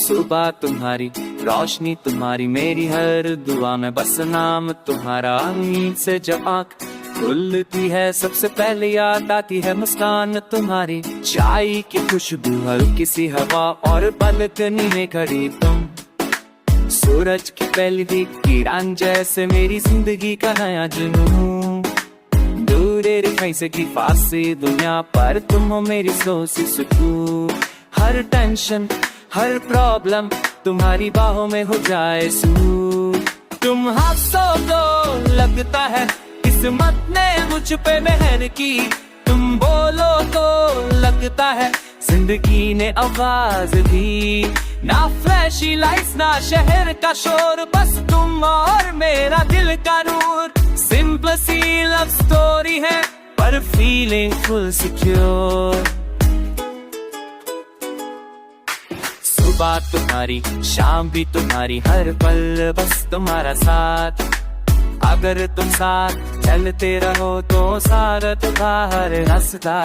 सुबह तुम्हारी, रोशनी तुम्हारी, मेरी हर दुआ में बस नाम तुम्हारा। नींद से जब आँख खुलती है सबसे पहले याद आती है मुस्कान तुम्हारी। चाय की खुशबू, हल्की सी हवा और बालकनी में खड़ी तुम। सूरज की पहली किरण जैसे मेरी जिंदगी का नया जुनून। दूर कहीं से की फांसी दुनिया पर तुम हो मेरी सोची सुकून। हर टेंशन हर प्रॉब्लम तुम्हारी बाहों में हो जाए सूर। तुम हंसो तो लगता है किस्मत ने मुझ पे मेहर की। तुम बोलो तो लगता है जिंदगी ने आवाज दी। ना फ्लैशी लाइट्स ना शहर का शोर, बस तुम और मेरा दिल का नूर। सिंपल सी लव स्टोरी है पर फीलिंग फुल सिक्योर। सुबह तुम्हारी, शाम भी तुम्हारी, हर पल बस तुम्हारा साथ। अगर तुम साथ चलते रहो तो सारा तुम्हारा रास्ता।